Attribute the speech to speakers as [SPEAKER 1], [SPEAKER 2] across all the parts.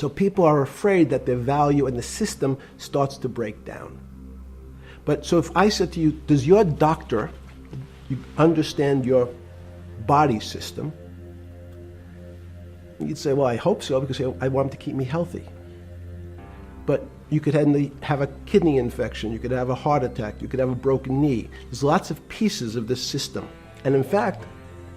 [SPEAKER 1] So people are afraid that their value in the system starts to break down. But so if I said to you, does your doctor understand your body system? You'd say, well, I hope so, because I want him to keep me healthy. But you could have a kidney infection, you could have a heart attack, you could have a broken knee. There's lots of pieces of this system. And in fact,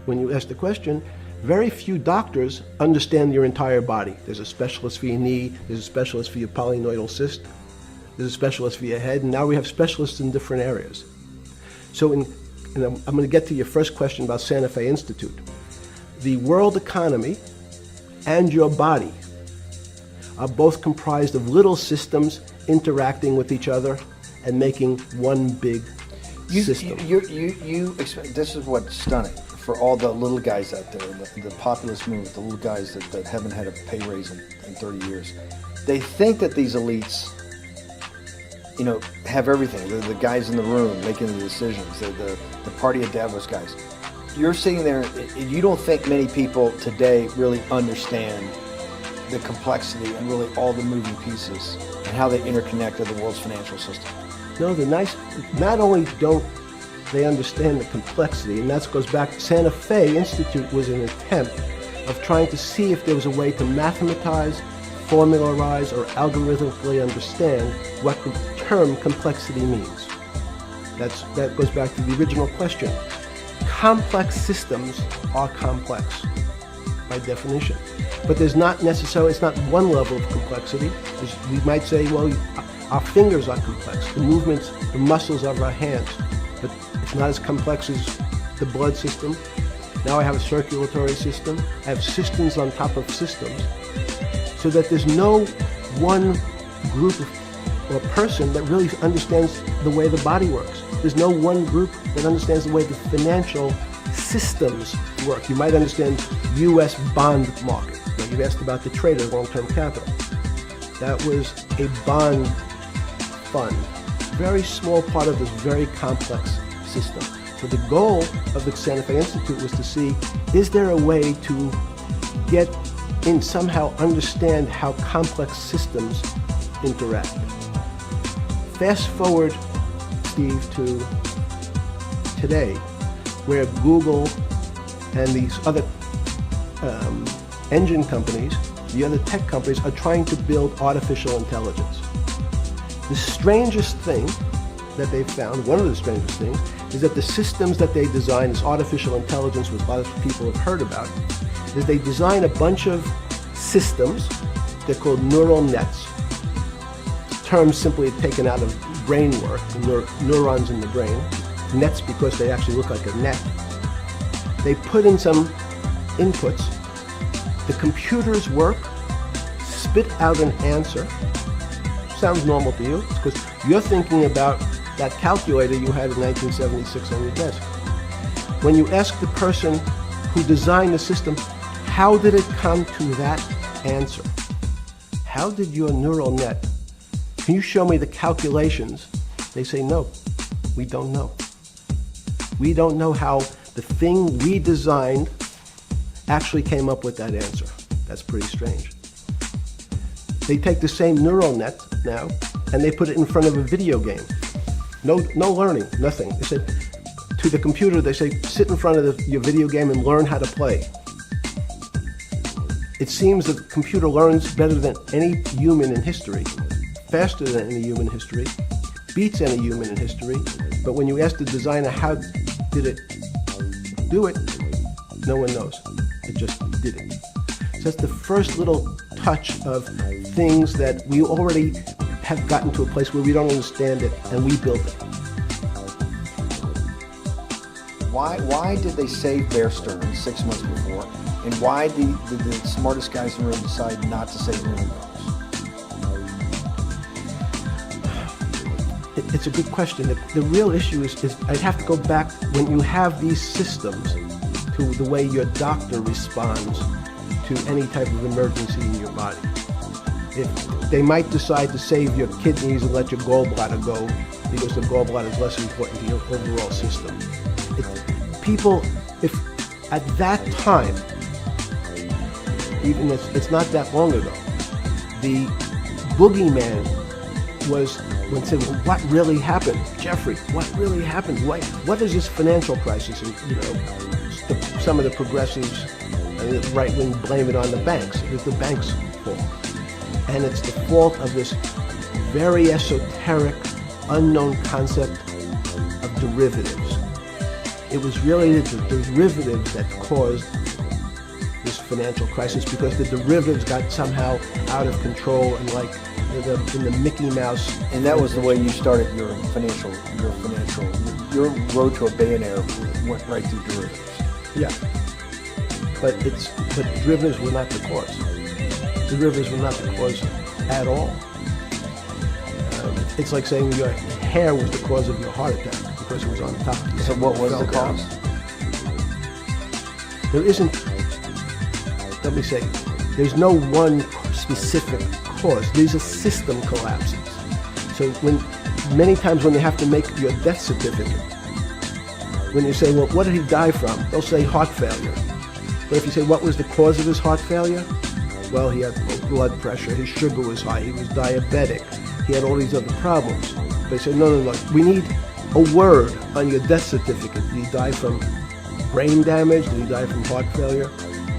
[SPEAKER 1] when you ask the question, very few doctors understand your entire body. There's a specialist for your knee, there's a specialist for your polynoidal cyst, there's a specialist for your head, and now we have specialists in different areas. So and I'm going to get to your first question about Santa Fe Institute. The world economy and your body are both comprised of little systems interacting with each other and making one big system.
[SPEAKER 2] This is what's stunning for all the little guys out there, the populist movement, the little guys that haven't had a pay raise in 30 years. They think that these elites, have everything. They're the guys in the room making the decisions. They're the party of Davos guys. You're sitting there, you don't think many people today really understand the complexity and really all the moving pieces and how they interconnect with the world's financial system.
[SPEAKER 1] No, not only don't they understand the complexity, and that goes back, Santa Fe Institute was an attempt of trying to see if there was a way to mathematize, formularize, or algorithmically understand what the term complexity means. That goes back to the original question. Complex systems are complex by definition. But there's not necessarily, it's not one level of complexity. We might say, well, our fingers are complex, the movements, the muscles of our hands, but it's not as complex as the blood system. Now I have a circulatory system. I have systems on top of systems, so that there's no one group or person that really understands the way the body works. There's no one group that understands the way the financial systems work. You might understand U.S. bond market. Now, you've asked about the trader, long-term capital. That was a bond fund, very small part of this very complex system. So the goal of the Santa Fe Institute was to see, is there a way to get in, somehow understand how complex systems interact? Fast forward, Steve, to today, where Google and these other engine companies, the other tech companies, are trying to build artificial intelligence. The strangest thing that they've found, one of the strangest things, is that the systems that they design, this artificial intelligence, which a lot of people have heard about, is they design a bunch of systems. They're called neural nets. Terms simply taken out of brain work, neurons in the brain. Nets because they actually look like a net. They put in some inputs. The computers work, spit out an answer. Sounds normal to you, because you're thinking about that calculator you had in 1976 on your desk. When you ask the person who designed the system, how did it come to that answer? How did your neural net, can you show me the calculations? They say, no, we don't know. We don't know how the thing we designed actually came up with that answer. That's pretty strange. They take the same neural net now and they put it in front of a video game. No learning, nothing. They said to the computer, they say, sit in front of your video game and learn how to play. It seems that the computer learns better than any human in history, faster than any human in history, beats any human in history. But when you ask the designer how did it do it, no one knows. It just did it. So that's the first little touch of things that we already have gotten to a place where we don't understand it, and we build it.
[SPEAKER 2] Why did they save Bear Stearns 6 months before, and why did the smartest guys in the room decide not to save Lehman Brothers?
[SPEAKER 1] It's a good question. The real issue is I'd have to go back when you have these systems to the way your doctor responds to any type of emergency in your body. If they might decide to save your kidneys and let your gallbladder go because the gallbladder is less important to your overall system. If at that time, even if it's not that long ago, The boogeyman was when they said, well, what really happened? Jeffrey, what really happened? What is this financial crisis? And, some of the progressives and the right wing blame it on the banks. It was the banks' fault. And it's the fault of this very esoteric, unknown concept of derivatives. It was really the derivatives that caused this financial crisis, because the derivatives got somehow out of control and like in the Mickey Mouse.
[SPEAKER 2] And that was the way you started your road to a billionaire went right through derivatives.
[SPEAKER 1] Yeah. But derivatives were not the cause. Derivatives were not the cause at all. It's like saying your hair was the cause of your heart attack because it was on top.
[SPEAKER 2] So what was the cause?
[SPEAKER 1] There isn't, let me say, there's no one specific cause. These are system collapses. So many times when they have to make your death certificate, when you say, well, what did he die from? They'll say heart failure. But if you say, what was the cause of his heart failure? Well, he had low blood pressure, his sugar was high, he was diabetic, he had all these other problems. They say, no, we need a word on your death certificate. Did he die from brain damage? Did he die from heart failure?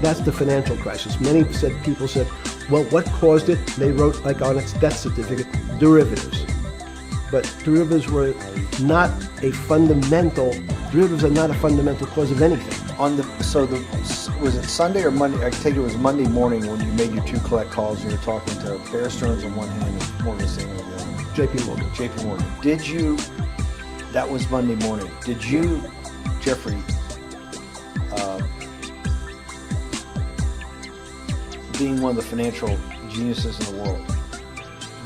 [SPEAKER 1] That's the financial crisis. Many people said, well, what caused it? They wrote, like on its death certificate, derivatives. But derivatives are not a fundamental cause of anything.
[SPEAKER 2] Was it Sunday or Monday? I take it was Monday morning when you made your two collect calls and you were talking to Bear Stearns on one hand and Morgan Stanley on the other.
[SPEAKER 1] JP Morgan.
[SPEAKER 2] That was Monday morning. Did you, Jeffrey, being one of the financial geniuses in the world,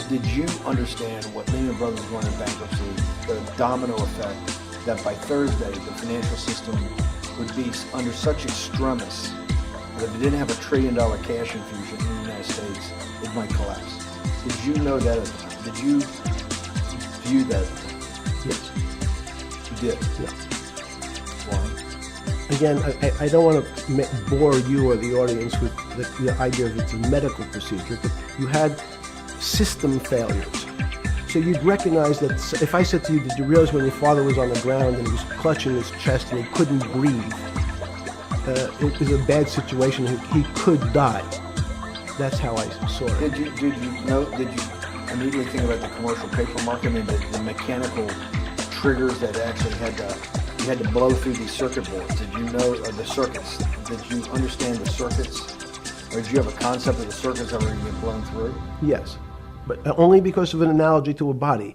[SPEAKER 2] did you understand what Lehman Brothers going into bankruptcy, the domino effect, that by Thursday the financial system would be under such extremis that if it didn't have $1 trillion cash infusion in the United States, it might collapse? Did you know that at the time? Did you view that at the time?
[SPEAKER 1] Yes.
[SPEAKER 2] You did?
[SPEAKER 1] Yeah.
[SPEAKER 2] Why?
[SPEAKER 1] Again, I don't want to bore you or the audience with the idea of it's a medical procedure, but you had system failures. So you'd recognize that if I said to you, did you realize when your father was on the ground and he was clutching his chest and he couldn't breathe, it was a bad situation, he could die. That's how I saw it.
[SPEAKER 2] Did you immediately think about the commercial paper market and the mechanical triggers that actually you had to blow through these circuit boards? Did you know the circuits? Did you understand the circuits? Or did you have a concept of the circuits that were going to get blown through?
[SPEAKER 1] Yes, but only because of an analogy to a body.